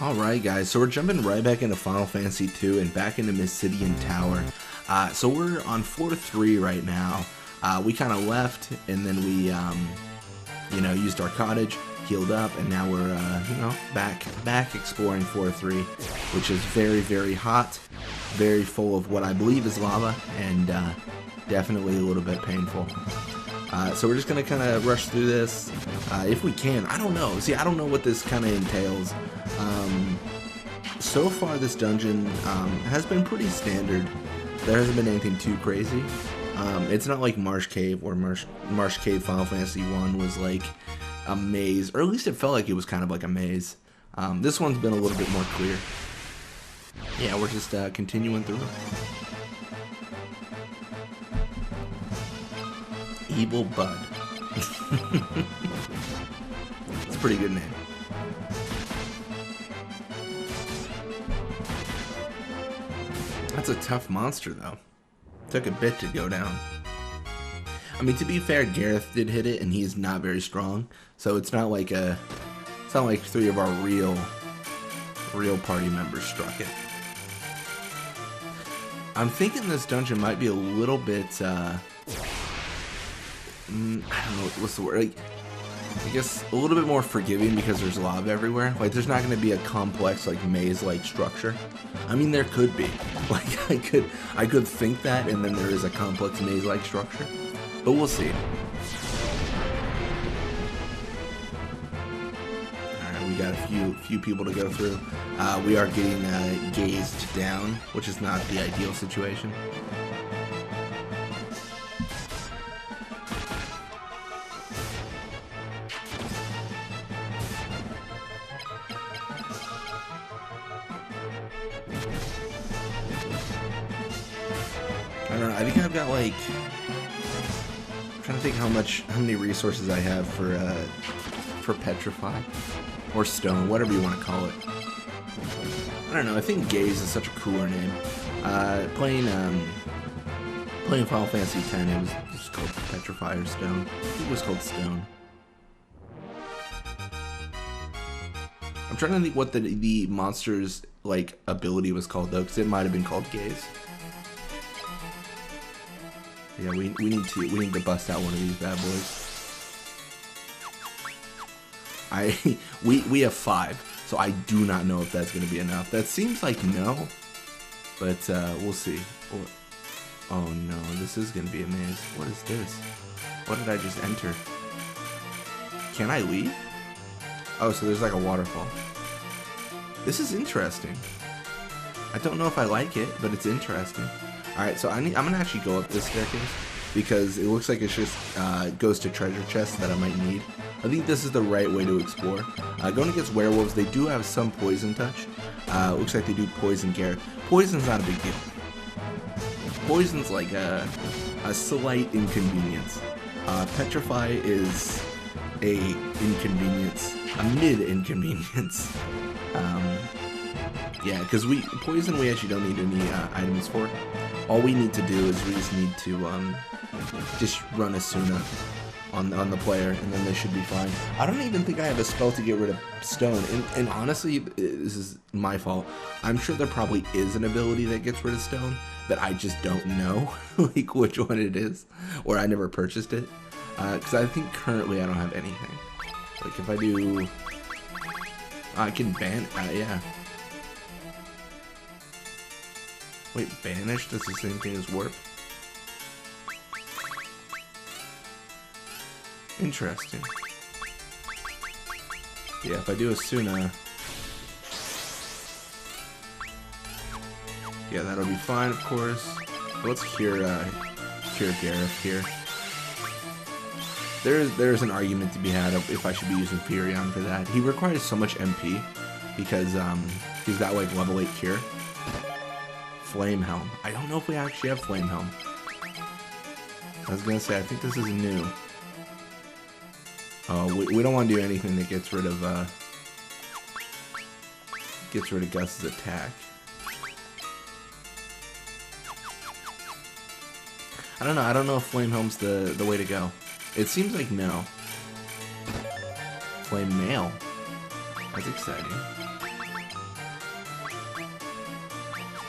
Alright guys, so we're jumping right back into Final Fantasy 2 and back into Mysidian Tower. So we're on floor 3 right now. We kind of left and then we, used our cottage, healed up, and now we're, back exploring floor 3, which is very, very hot, very full of what I believe is lava, and definitely a little bit painful. So we're just going to kind of rush through this, if we can. I don't know. See, I don't know what this kind of entails. So far this dungeon has been pretty standard. There hasn't been anything too crazy. It's not like Marsh Cave, where Marsh Cave Final Fantasy 1 was like a maze, or at least it felt like it was kind of like a maze. This one's been a little bit more clear. Yeah, we're just continuing through. Evil Bud. It's a pretty good name. That's a tough monster, though. Took a bit to go down. I mean, to be fair, Gareth did hit it, and he's not very strong. So it's not like three of our real party members struck it. I'm thinking this dungeon might be a little bit. I don't know what's the word. Like, I guess a little bit more forgiving because there's lava everywhere. Like, there's not going to be a complex, like, maze-like structure. I mean, there could be. Like, I could think that, and then there is a complex maze-like structure. But we'll see. Alright, we got a few people to go through. We are getting gazed down, which is not the ideal situation. I don't know, I think I've got like, I'm trying to think how many resources I have for Petrify, or Stone, whatever you want to call it. I don't know, I think Gaze is such a cooler name. Playing Final Fantasy X, it was just called Petrify or Stone. I think it was called Stone. I'm trying to think what the monster's, like, ability was called, though, because it might have been called Gaze. Yeah, we need to bust out one of these bad boys. We have 5, so I do not know if that's gonna be enough. That seems like no, but we'll see. Oh no, this is gonna be a maze. What is this? What did I just enter? Can I leave? Oh, so there's like a waterfall. This is interesting. I don't know if I like it, but it's interesting. Alright, so I'm gonna actually go up this staircase because it looks like it's just goes to treasure chests that I might need. I think this is the right way to explore. Going against werewolves, they do have some poison touch. Looks like they do poison Gareth. Poison's not a big deal. Poison's like a slight inconvenience. Petrify is a inconvenience, a mid-inconvenience. Yeah, because poison we actually don't need any items for. All we need to do is we just need to just run a Suna on the player, and then they should be fine. I don't even think I have a spell to get rid of Stone, and honestly, this is my fault. I'm sure there probably is an ability that gets rid of Stone, that I just don't know like which one it is, or I never purchased it. Because I think currently I don't have anything. Like if I do, I can ban. Yeah. Wait, banish does the same thing as warp? Interesting. Yeah, if I do a Suna, yeah, that'll be fine, of course. But let's cure Gareth here. There's an argument to be had of if I should be using Furion for that. He requires so much MP because he's got like level 8 cure. Flame Helm. I don't know if we actually have Flame Helm. I was gonna say, I think this is new. Oh, we don't want to do anything that gets rid of Gus's attack. I don't know if Flame Helm's the way to go. It seems like no. Flame Mail. That's exciting.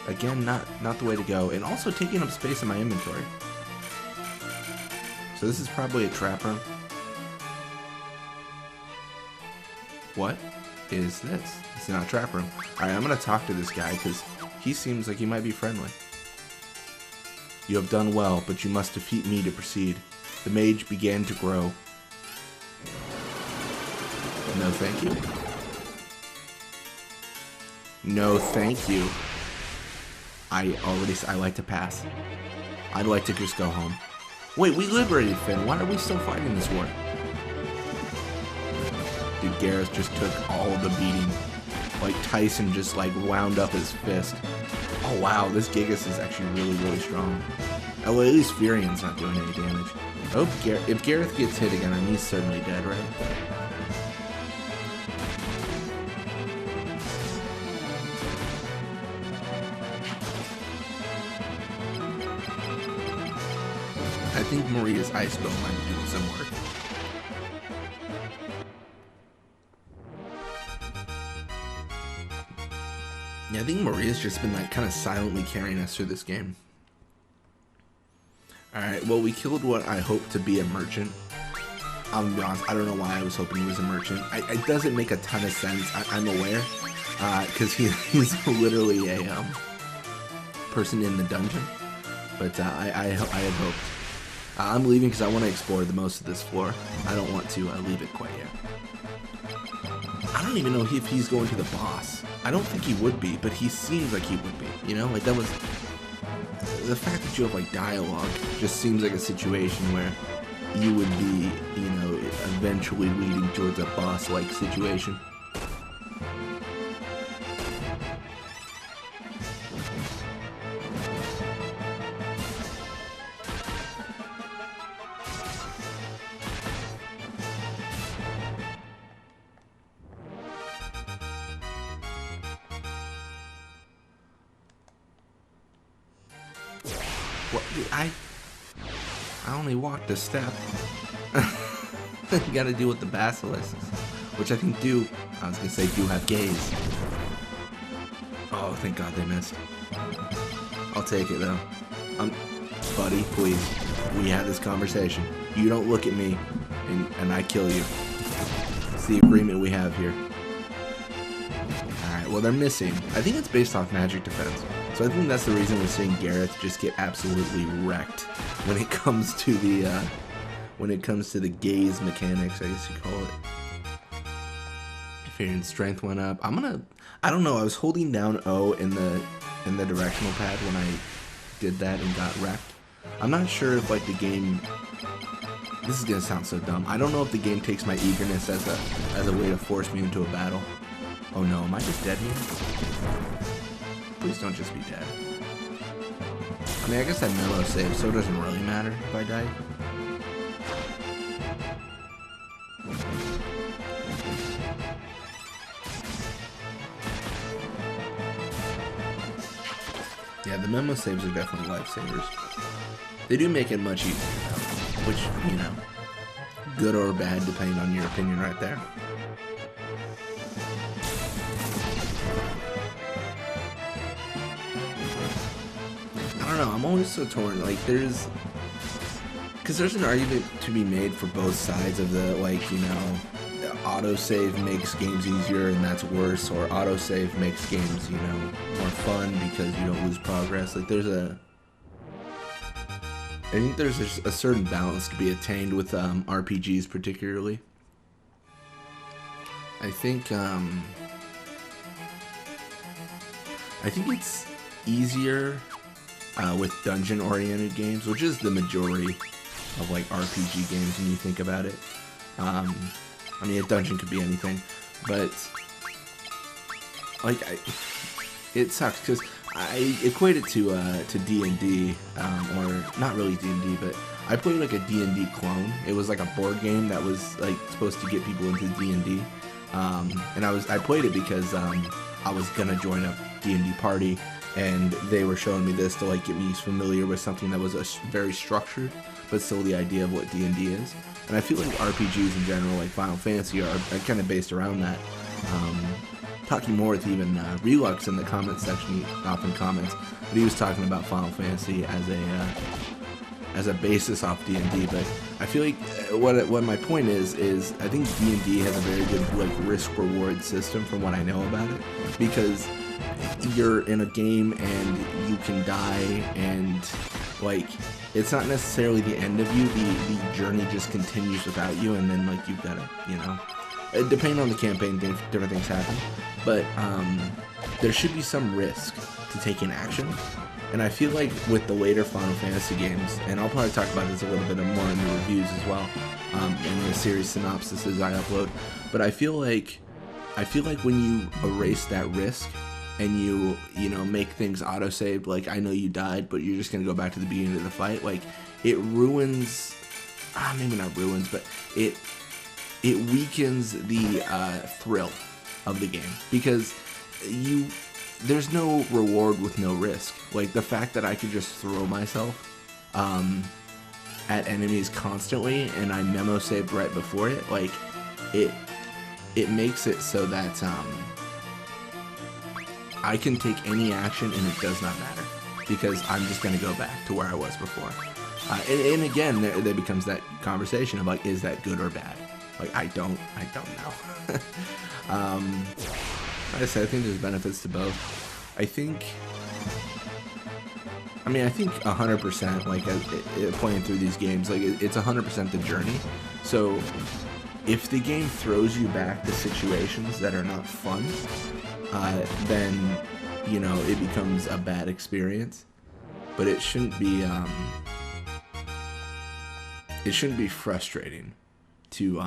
Again, not the way to go. And also taking up space in my inventory. So this is probably a trap room. What is this? It's not a trap room. Alright, I'm gonna talk to this guy because he seems like he might be friendly. You have done well, but you must defeat me to proceed. The mage began to grow. No thank you. No thank you. I like to pass. I'd like to just go home. Wait, we liberated Finn. Why are we still fighting this war? Dude, Gareth just took all the beating. Like Tyson just like wound up his fist. Oh wow, this Gigas is actually really strong. Oh, well, at least Furion's not doing any damage. Oh, if Gareth gets hit again, he's certainly dead, right? I think Maria's ice bow might be doing some work. Yeah, I think Maria's just been like kind of silently carrying us through this game. Alright, well, we killed what I hope to be a merchant. I'm gonna be honest, I don't know why I was hoping he was a merchant. It doesn't make a ton of sense, I'm aware. Because he's literally a person in the dungeon. But I had hoped. I'm leaving because I want to explore the most of this floor. I don't want to leave it quite yet. I don't even know if he's going to the boss. I don't think he would be, but he seems like he would be. You know, like that was... The fact that you have like dialogue just seems like a situation where you would be, you know, eventually leading towards a boss-like situation. What? I only walked a step. You gotta deal with the basilisks, which I think do have gaze. Oh, thank God they missed. I'll take it though. Buddy, please. We had this conversation. You don't look at me, and I kill you. It's the agreement we have here. Alright, well they're missing. I think it's based off magic defense. So I think that's the reason we're seeing Gareth just get absolutely wrecked when it comes to the gaze mechanics, I guess you call it. Furion strength went up. I don't know, I was holding down O in the directional pad when I did that and got wrecked. I'm not sure if like the game, this is gonna sound so dumb. I don't know if the game takes my eagerness as a way to force me into a battle. Oh no, am I just dead here? Please don't just be dead. I mean, I guess I mellow save, so it doesn't really matter if I die. Yeah, the memo saves are definitely lifesavers. They do make it much easier, though, which, you know, good or bad depending on your opinion right there. I don't know, I'm always so torn, like there's an argument to be made for both sides of the, like, you know, autosave makes games easier and that's worse, or autosave makes games, you know, more fun because you don't lose progress. Like I think there's a certain balance to be attained with RPGs particularly. I think it's easier with dungeon-oriented games, which is the majority of like RPG games when you think about it. I mean, a dungeon could be anything, but like it sucks because I equate it to D&D, or not really D&D, but I played like a D&D clone. It was like a board game that was like supposed to get people into D&D, and I played it because I was gonna join a D&D party, and they were showing me this to like get me familiar with something that was very structured, but still the idea of what D&D is. And I feel like RPGs in general, like Final Fantasy, are kind of based around that. talking more with even Relux in the comment section. He often comments, but he was talking about Final Fantasy as a basis off D&D. But I feel like what my point is I think D&D has a very good like risk reward system from what I know about it, because you're in a game and you can die, and like it's not necessarily the end of you. The journey just continues without you, and then like you've got to, you know, depending on the campaign, different things happen. But there should be some risk to taking action. And I feel like with the later Final Fantasy games, and I'll probably talk about this a little bit more in the reviews as well, in the series synopsises I upload. But I feel like when you erase that risk and you know make things auto-saved, like I know you died, but you're just gonna go back to the beginning of the fight, like it ruins, maybe not ruins, but it weakens the thrill of the game, because there's no reward with no risk. Like the fact that I could just throw myself at enemies constantly and I memo saved right before it, like it makes it so that I can take any action and it does not matter, because I'm just going to go back to where I was before. And again, there becomes that conversation of like, is that good or bad? Like I don't know. Like I said, I think there's benefits to both. I think 100%, like playing through these games, like it's 100% the journey. So if the game throws you back to situations that are not fun, then, you know, it becomes a bad experience. But it shouldn't be frustrating to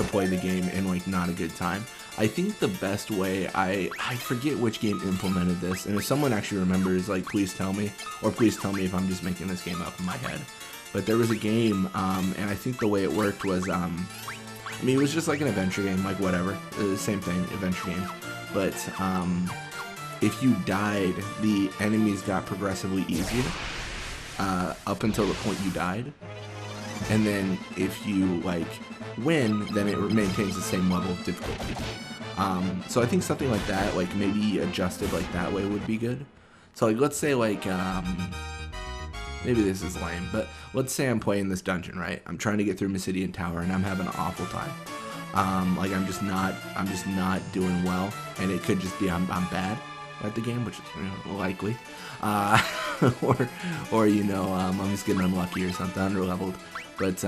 play the game in like not a good time. I think the best way, I forget which game implemented this, and if someone actually remembers, like please tell me, or please tell me if I'm just making this game up in my head. But there was a game, and I think the way it worked was, I mean, it was just like an adventure game, like whatever, same thing, adventure game. But if you died, the enemies got progressively easier up until the point you died. And then if you like win, then it maintains the same level of difficulty. So I think something like that, like maybe adjusted like that way, would be good. So like let's say like maybe this is lame, but let's say I'm playing this dungeon, right? I'm trying to get through Mysidian Tower and I'm having an awful time. Like I'm just not doing well, and it could just be I'm bad at the game, which is, you know, likely. Or you know, I'm just getting unlucky or something, underleveled. But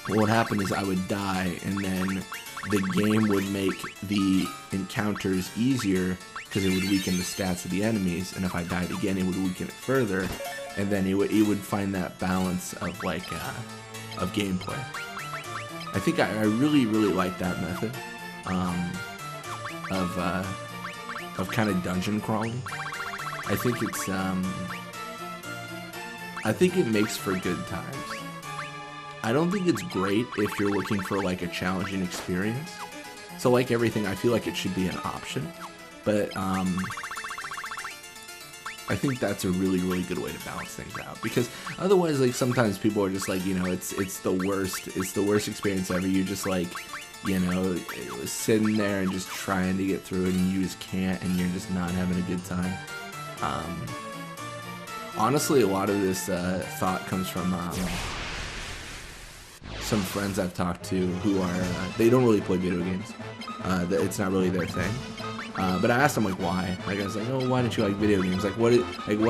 what would happen is I would die, and then the game would make the encounters easier because it would weaken the stats of the enemies, and if I died again, it would weaken it further, and then it would find that balance of like of gameplay. I think I really like that method of kind of dungeon crawling. I think it's I think it makes for good times. I don't think it's great if you're looking for like a challenging experience. So like everything, I feel like it should be an option. But I think that's a really good way to balance things out, because otherwise, like sometimes people are just like, you know, it's the worst experience ever. You're just like, you know, sitting there and just trying to get through it, and you just can't, and you're just not having a good time. Honestly, a lot of this thought comes from some friends I've talked to who are they don't really play video games. It's not really their thing. But I asked them like why. Like I was like, oh, why don't you like video games? Like what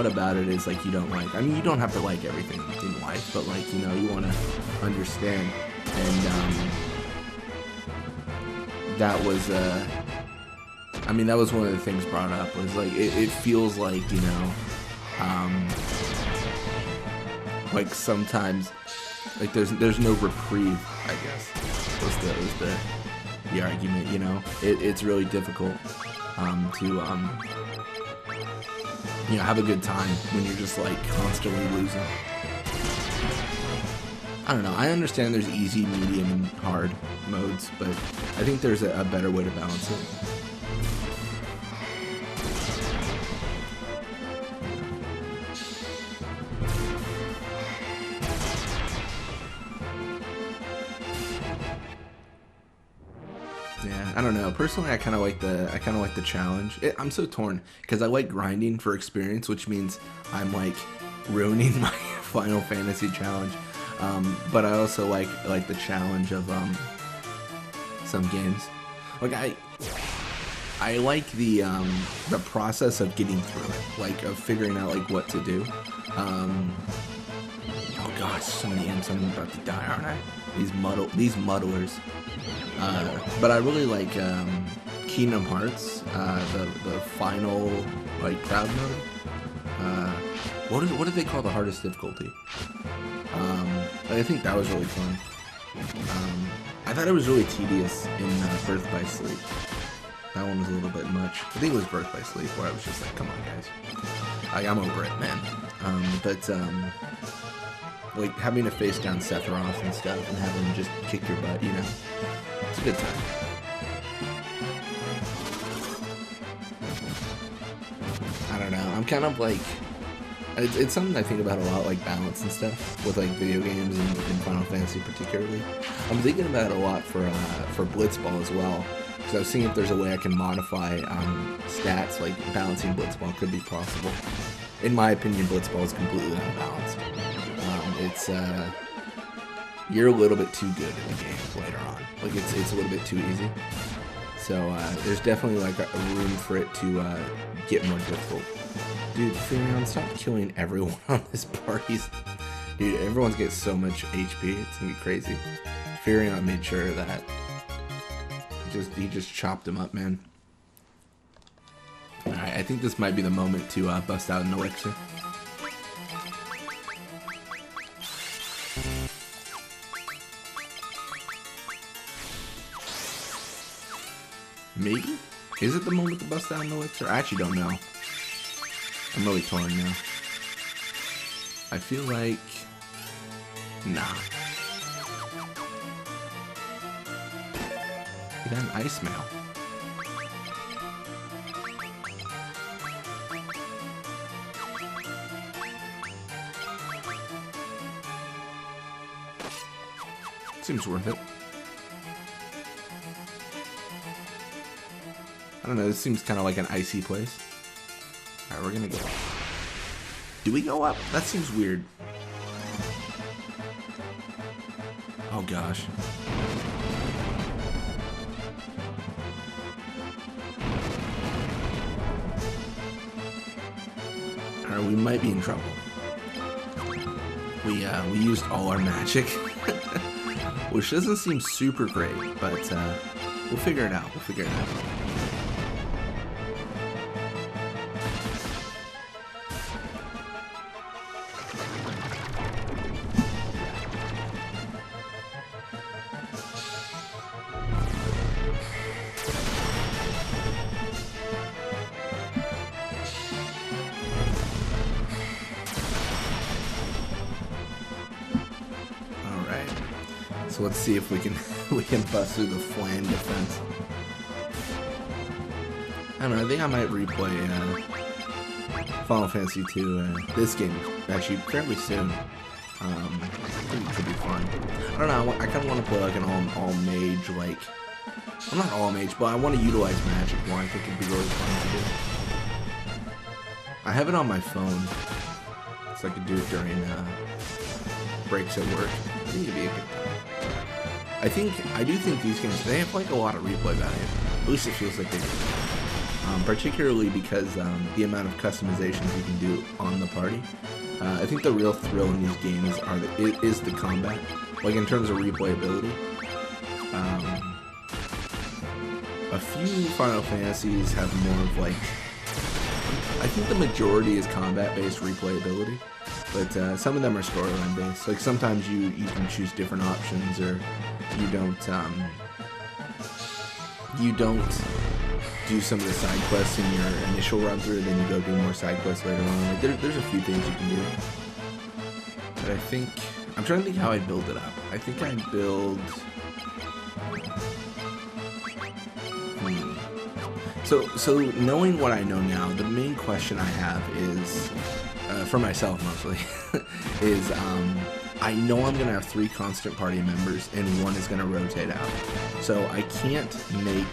about it is like you don't like? I mean, you don't have to like everything in life, but like, you know, you want to understand. And that was I mean, that was one of the things brought up, was like it feels like, you know, like sometimes like there's no reprieve, I guess was the argument, you know. It's really difficult to you know, have a good time when you're just like constantly losing. I don't know, I understand there's easy, medium, and hard modes, but I think there's a better way to balance it. Yeah, I don't know. Personally, I kind of like the challenge. I'm so torn because I like grinding for experience, which means I'm like ruining my Final Fantasy challenge. But I also like the challenge of some games. Like I like the process of getting through it, like of figuring out like what to do. Oh gosh, so many imps! I'm about to die, aren't I? These muddlers. But I really like Kingdom Hearts, the final like crowd mode. What do they call the hardest difficulty? I think that was really fun. I thought it was really tedious in Birth by Sleep. That one was a little bit much. I think it was Birth by Sleep where I was just like, come on guys, I'm over it, man. Like having to face down Sephiroth and stuff and having him just kick your butt, you know, it's a good time. I don't know. I'm kind of like, it's something I think about a lot, like balance and stuff with like video games and Final Fantasy particularly. I'm thinking about it a lot for Blitzball as well, because I was seeing if there's a way I can modify stats, like balancing Blitzball could be possible. In my opinion, Blitzball is completely unbalanced. It's you're a little bit too good in the game later on. Like it's a little bit too easy. So there's definitely like a room for it to get more difficult. Dude, Furion, stop killing everyone on this party. Dude, everyone's getting so much HP. It's gonna be crazy. Furion made sure of that. He just chopped him up, man. Alright, I think this might be the moment to bust out an elixir. Maybe? Is it the moment to bust out an elixir? I actually don't know. I'm really torn now. I feel like... Nah. He got an ice mail. Seems worth it. I don't know, this seems kind of like an icy place. Alright, we're gonna go up. Do we go up? That seems weird. Oh gosh. Alright, we might be in trouble. We used all our magic. Which doesn't seem super great, but we'll figure it out. We'll figure it out. So let's see if we can bust through the flan defense. I don't know. I think I might replay Final Fantasy 2 this game actually fairly soon. I think it could be fun. I don't know. I kind of want to play like an all mage, like well, not all mage, but I want to utilize magic more. I think it'd be really fun to do. I have it on my phone, so I could do it during breaks at work. I think it'd be a good time. I do think these games, they have like a lot of replay value. At least it feels like they do. Particularly because the amount of customizations you can do on the party. I think the real thrill in these games is the combat. Like in terms of replayability. A few Final Fantasies have more of like, I think the majority is combat-based replayability. But some of them are storyline based. Like sometimes you can choose different options, or you don't do some of the side quests in your initial run through, then you go do more side quests later on. Like there's a few things you can do. But I think I'm trying to think how I build it up. I think I build. So knowing what I know now, the main question I have is. For myself mostly, is I know I'm going to have 3 constant party members, and 1 is going to rotate out. So I can't make...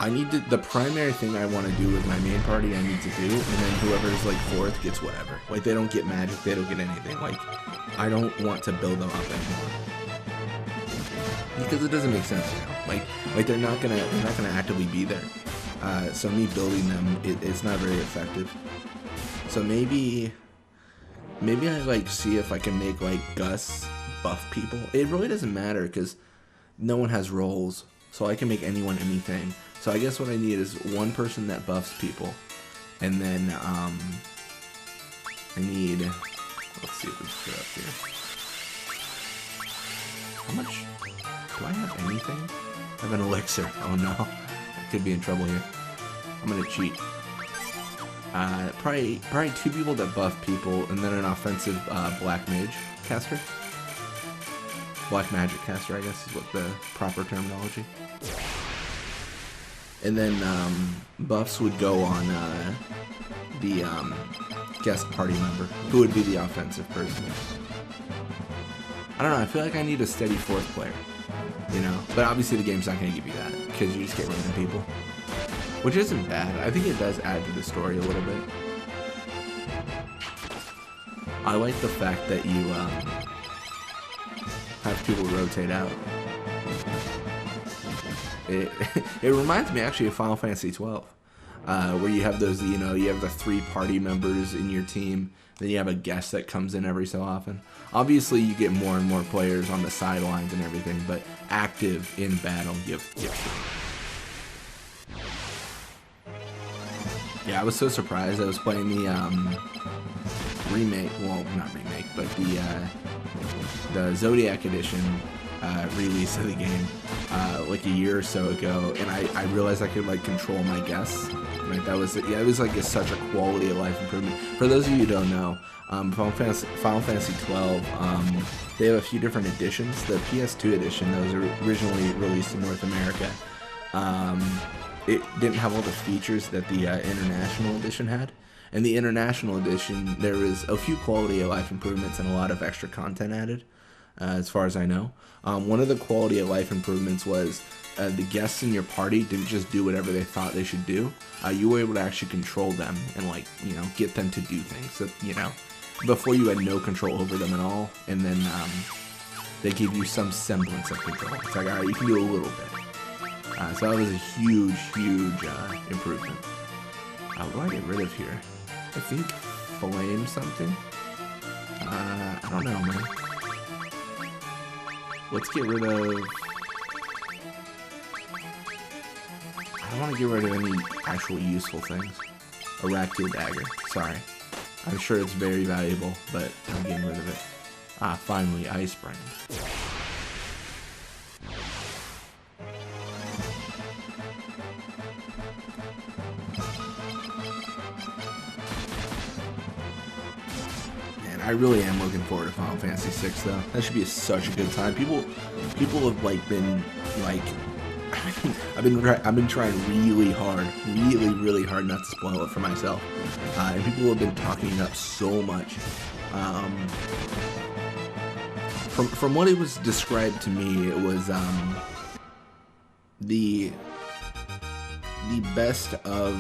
I need to... The primary thing I want to do with my main party, I need to do, and then whoever's, like, 4th gets whatever. Like, they don't get magic, they don't get anything. Like, I don't want to build them up anymore. Because it doesn't make sense, you know? Like they're not gonna actively be there. So me building them, it's not very effective. So maybe I like see if I can make like Gus buff people. It really doesn't matter because no one has roles, so I can make anyone anything. So I guess what I need is 1 person that buffs people, and then I need. Let's see if we can get up here. How much? Do I have anything? I have an elixir. Oh no. I could be in trouble here. I'm gonna cheat. Probably 2 people that buff people, and then an offensive black mage caster. Black magic caster, I guess is what the proper terminology. And then buffs would go on the guest party member, who would be the offensive person. I don't know, I feel like I need a steady 4th player. You know, but obviously the game's not going to give you that because you just get random people, which isn't bad. I think it does add to the story a little bit. I like the fact that you have people rotate out. It reminds me actually of Final Fantasy 12, where you have those, you know, you have the 3 party members in your team, then you have a guest that comes in every so often. Obviously, you get more and more players on the sidelines and everything, but active in battle, you have 3. Yeah, I was so surprised. I was playing the remake, well, not remake, but the Zodiac Edition release of the game like a year or so ago, and I realized I could like control my guests. Like that was, yeah, it was like such a quality of life improvement. For those of you who don't know, Final Fantasy 12, they have a few different editions. The PS2 edition that was originally released in North America, it didn't have all the features that the International Edition had. In the International Edition, there was a few quality of life improvements and a lot of extra content added, as far as I know. One of the quality of life improvements was the guests in your party didn't just do whatever they thought they should do. You were able to actually control them and, like, you know, get them to do things that, you know, before you had no control over them at all. And then they gave you some semblance of control. It's like, all right, you can do a little bit. So that was a huge, huge improvement. What do I get rid of here? I think flame something. I don't know, man. Let's get rid of... I don't want to get rid of any actual useful things. Oracular dagger. Sorry. I'm sure it's very valuable, but I'm getting rid of it. Ah, finally, ice brand. I really am looking forward to Final Fantasy 6 though. That should be such a good time. People have like been like, I've been trying really hard not to spoil it for myself, and people have been talking it up so much. From what it was described to me, it was the best of.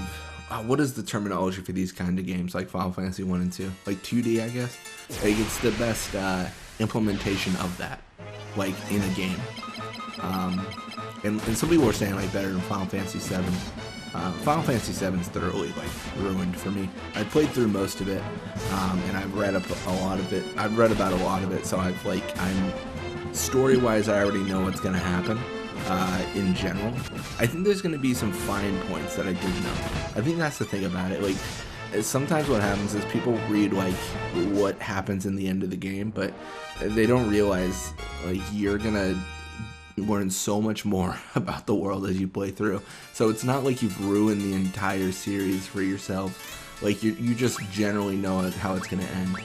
What is the terminology for these kind of games, like Final Fantasy 1 and 2? Like 2D, I guess? Like, it's the best implementation of that, like, in a game. And some people were saying, like, better than Final Fantasy 7. Final Fantasy 7's thoroughly, like, ruined for me. I played through most of it, and I've read up a lot of it. I've read about a lot of it, so I'm story-wise, I already know what's going to happen. In general, I think there's going to be some fine points that I didn't know. I think that's the thing about it. Like, sometimes what happens is people read, like, what happens in the end of the game, but they don't realize, like, you're going to learn so much more about the world as you play through. So it's not like you've ruined the entire series for yourself. Like, you just generally know how it's going to end,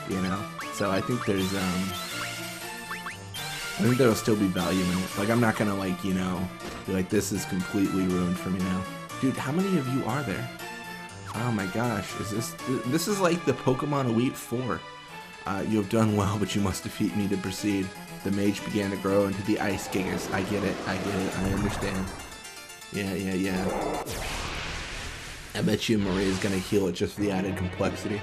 you know? So I think there's, I think there'll still be value in it. Like, I'm not gonna, like, you know, be like, this is completely ruined for me now. Dude, how many of you are there? Oh my gosh, this is like the Pokemon Elite 4. You have done well, but you must defeat me to proceed. The mage began to grow into the ice gigas. I get it, I understand. Yeah. I bet you Maria's gonna heal it just for the added complexity.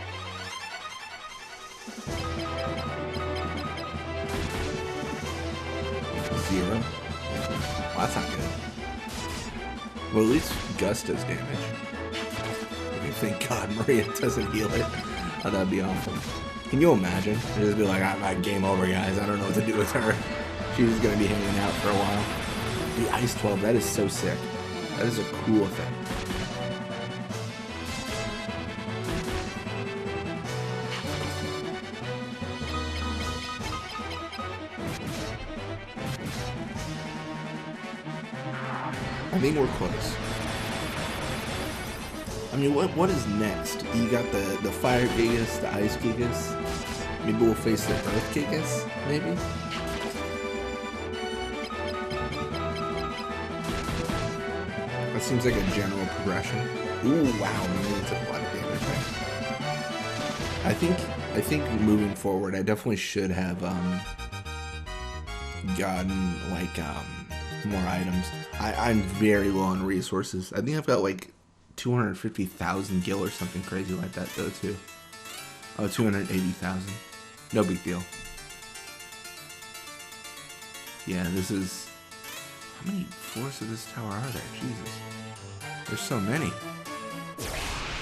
Zero. Well, that's not good. Well, at least Gus does damage. Okay, thank God Maria doesn't heal it. Oh, that'd be awful. Can you imagine? It'd just be like, I'm game over, guys. I don't know what to do with her. She's gonna be hanging out for a while. The Ice 12, that is so sick. That is a cool effect. I think we're close. I mean, what is next? You got the Fire Gigas, the Ice Gigas. Maybe we'll face the Earth Gigas, maybe? That seems like a general progression. Ooh, wow, man, that's a lot of damage there. I think moving forward, I definitely should have gotten like more items. I'm very low on resources. I think I've got like 250,000 gil or something crazy like that though too. Oh, 280,000. No big deal. Yeah, this is... How many floors of this tower are there? Jesus. There's so many.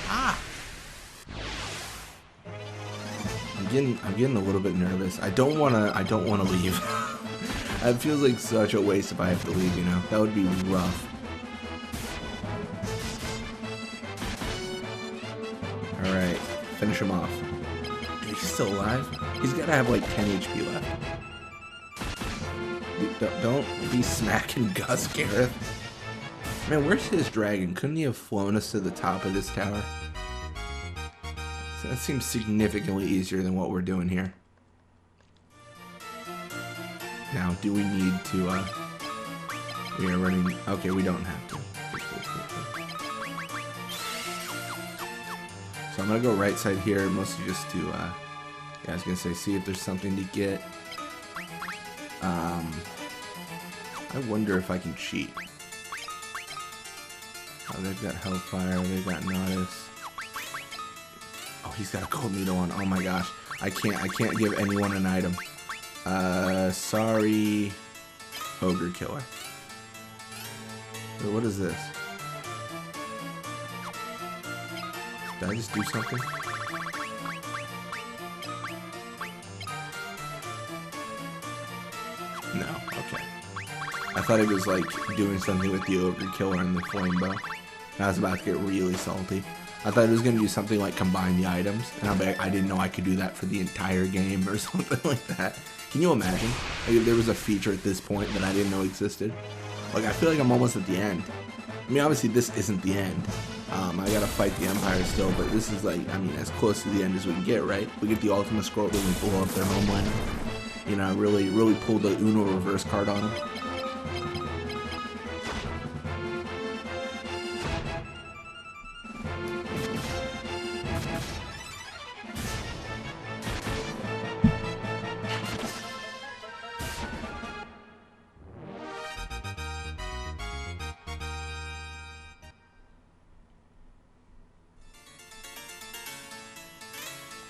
Ah! I'm getting a little bit nervous. I don't wanna leave. It feels like such a waste if I have to leave, you know? That would be rough. Alright, finish him off. Dude, he's still alive? He's gotta have like 10 HP left. Dude, don't be smacking Gus, Gareth. Man, where's his dragon? Couldn't he have flown us to the top of this tower? So that seems significantly easier than what we're doing here. Now, do we need to, we are running, okay, we don't have to. So I'm gonna go right side here, mostly just to, yeah, I was gonna say, see if there's something to get. I wonder if I can cheat. Oh, they've got Hellfire, they've got Nodus. Oh, he's got a Cold Needle on, oh my gosh. I can't give anyone an item. Sorry, Ogre Killer. Wait, what is this? Did I just do something? No, okay. I thought it was like doing something with the Ogre Killer and the Flame Bow. I was about to get really salty. I thought it was going to do something like combine the items, and I didn't know I could do that for the entire game or something like that. Can you imagine? Like, if there was a feature at this point that I didn't know existed. Like, I feel like I'm almost at the end. I mean, obviously this isn't the end. I gotta fight the Empire still, but this is like, I mean, as close to the end as we can get, right? We get the Ultima Scroll, then we blow up their homeland. You know, really pull the Uno reverse card on them.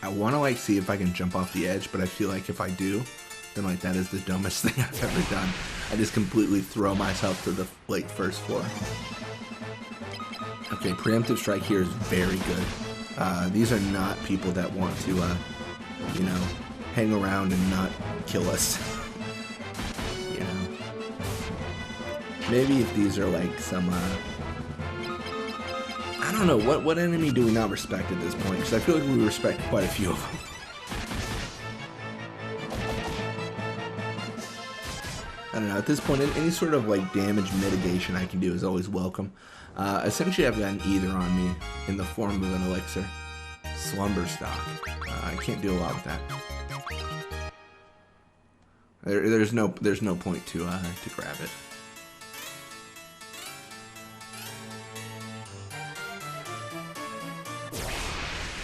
I want to like see if I can jump off the edge, but I feel like if I do, then like that is the dumbest thing I've ever done. I just completely throw myself to the like first floor. Okay, preemptive strike here is very good. These are not people that want to, you know, hang around and not kill us. You know, maybe if these are like some, I don't know, what enemy do we not respect at this point? Because I feel like we respect quite a few of them. I don't know, at this point, any sort of like damage mitigation I can do is always welcome. Essentially, I've got an either on me in the form of an elixir. Slumber Stock. I can't do a lot with that. There's no point to grab it.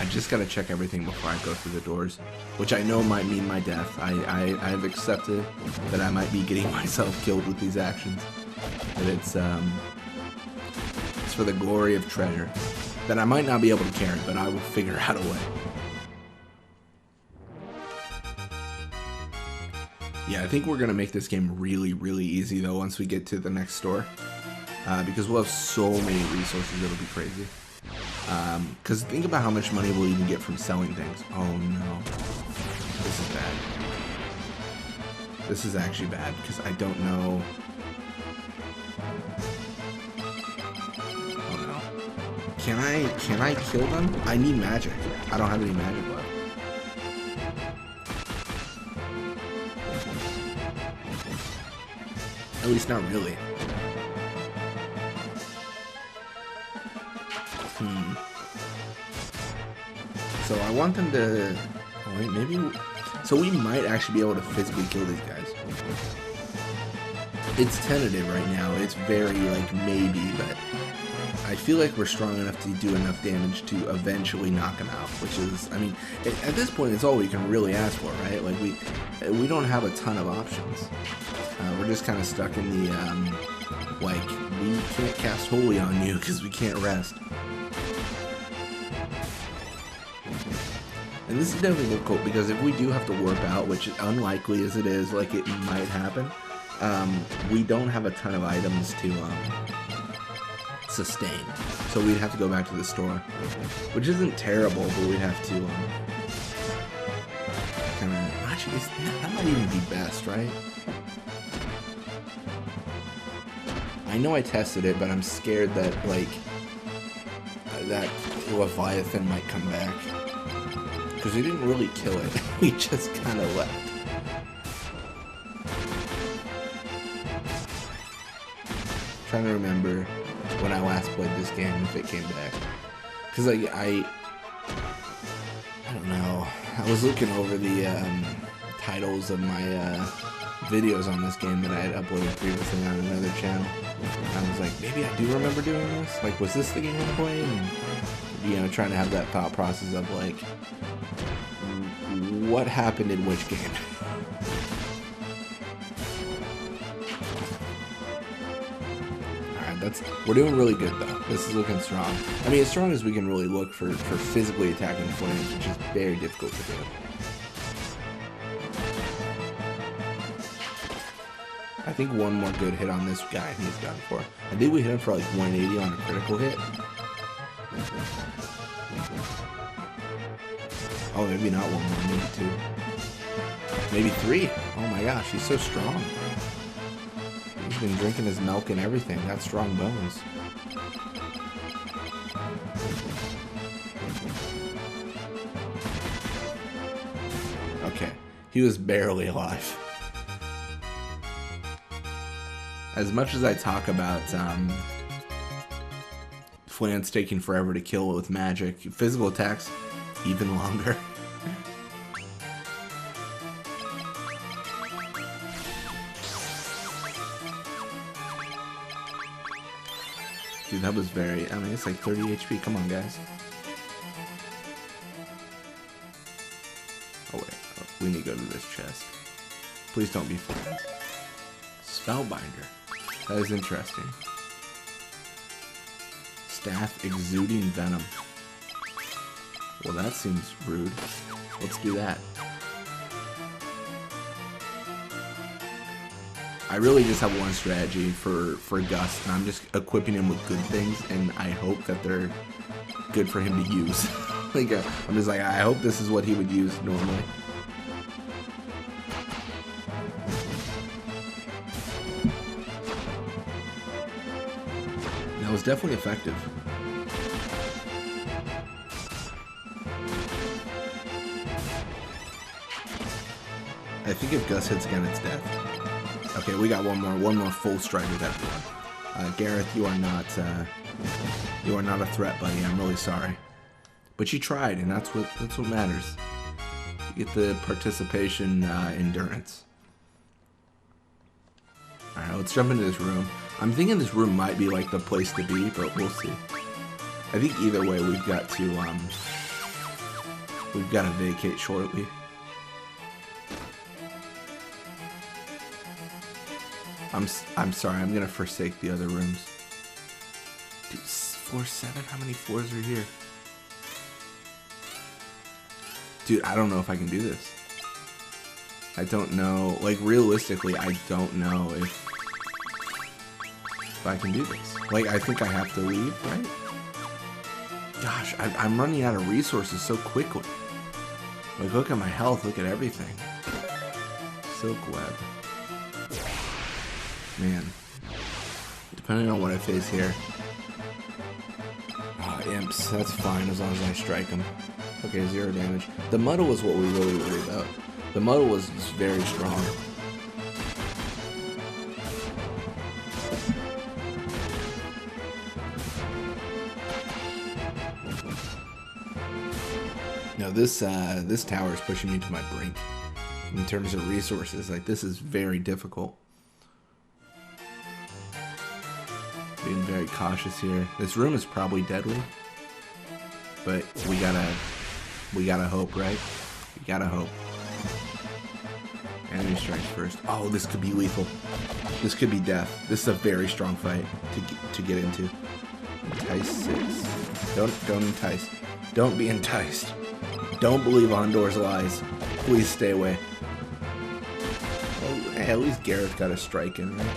I just gotta check everything before I go through the doors, which I know might mean my death. I've accepted that I might be getting myself killed with these actions. That it's for the glory of treasure. That I might not be able to carry, but I will figure out a way. Yeah, I think we're gonna make this game really, really easy though once we get to the next store. Because we'll have so many resources, it'll be crazy. Because think about how much money we'll even get from selling things. Oh no. This is bad. This is actually bad, because I don't know. Oh no. Can I kill them? I need magic. I don't have any magic left. At least not really. So I want them to... Oh wait, maybe... So we might actually be able to physically kill these guys. It's tentative right now. It's very, like, maybe, but... I feel like we're strong enough to do enough damage to eventually knock them out, which is... I mean, at this point, it's all we can really ask for, right? Like, we don't have a ton of options. We're just kind of stuck in the, like, we can't cast Holy on you because we can't rest. And this is definitely difficult because if we do have to warp out, which unlikely as it is, like it might happen, we don't have a ton of items to sustain. So we'd have to go back to the store, which isn't terrible, but we'd have to kind of... Actually, that might even be best, right? I know I tested it, but I'm scared that, like, that Leviathan might come back. Because we didn't really kill it. We just kind of left. I'm trying to remember when I last played this game, if it came back. Because, like, I don't know. I was looking over the titles of my videos on this game that I had uploaded previously on another channel. And I was like, maybe I do remember doing this? Like, was this the game I played? And, you know, trying to have that thought process of, like, what happened in which game? Alright, we're doing really good though. This is looking strong. I mean, as strong as we can really look for physically attacking flames, which is very difficult to do. I think one more good hit on this guy and he's done for. I think we hit him for like 180 on a critical hit. Oh, maybe not one more, maybe two. Maybe three. Oh my gosh, he's so strong. He's been drinking his milk and everything. Got strong bones. Okay, he was barely alive. As much as I talk about Flans taking forever to kill with magic, physical attacks even longer. Dude, that was very... I mean, it's like 30 HP. Come on, guys. Oh, wait. Oh, we need to go to this chest. Please don't be Flans. Spellbinder. That is interesting. Staff exuding venom. Well, that seems rude. Let's do that. I really just have one strategy for Gus, and I'm just equipping him with good things, and I hope that they're good for him to use. Like, I'm just like, I hope this is what he would use normally. That was definitely effective. I think if Gus hits again, it's death. Okay, we got one more full strike with everyone. Gareth, you are not a threat, buddy. I'm really sorry, but you tried, and that's what matters. You get the participation endurance. All right, let's jump into this room. I'm thinking this room might be like the place to be, but we'll see. I think either way, we've got to We've got to vacate shortly. I'm sorry, I'm gonna forsake the other rooms. Dude, floor 7? How many floors are here? Dude, I don't know if I can do this. I don't know, like realistically, I don't know if I can do this. Like, I think I have to leave, right? Gosh, I'm running out of resources so quickly. Like, look at my health, look at everything. Silk web. Man. Depending on what I face here. Oh, imps, that's fine as long as I strike them. Okay, 0 damage. The muddle is what we really worry about. The muddle was very strong. Now this tower is pushing me to my brink in terms of resources. Like, this is very difficult. Being very cautious here. This room is probably deadly, but we gotta hope, right? We gotta hope. Enemy strikes first. Oh, this could be lethal. This could be death. This is a very strong fight to get into. Entice 6. Don't entice. Don't be enticed. Don't believe Ondor's lies. Please stay away. Well, at least Gareth got a strike in, right?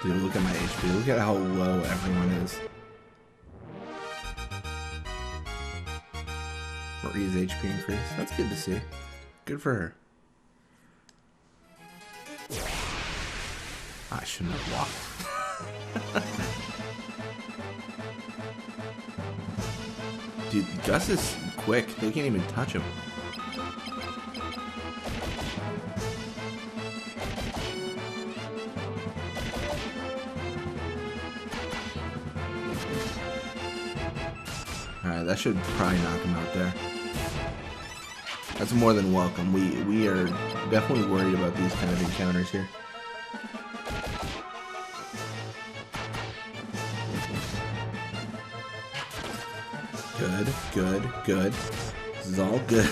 Dude, look at my HP. Look at how low everyone is. Marie's HP increase. That's good to see. Good for her. I shouldn't have walked. Dude, Gus is quick. They can't even touch him. Alright, that should probably knock him out there. That's more than welcome. We are definitely worried about these kind of encounters here. Good, good, good. This is all good.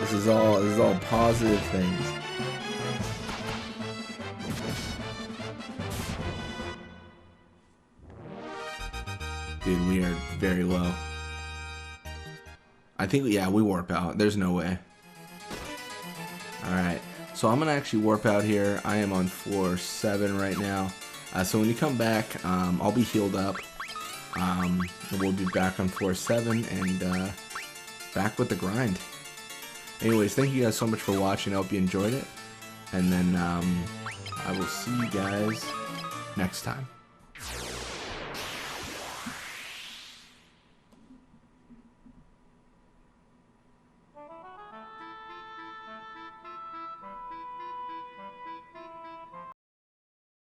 This is all positive things. Dude, we are very low. I think, yeah, we warp out. There's no way. Alright, so I'm going to actually warp out here. I am on floor 7 right now. So when you come back, I'll be healed up. We'll be back on floor 7 and back with the grind. Anyways, thank you guys so much for watching. I hope you enjoyed it. And then I will see you guys next time.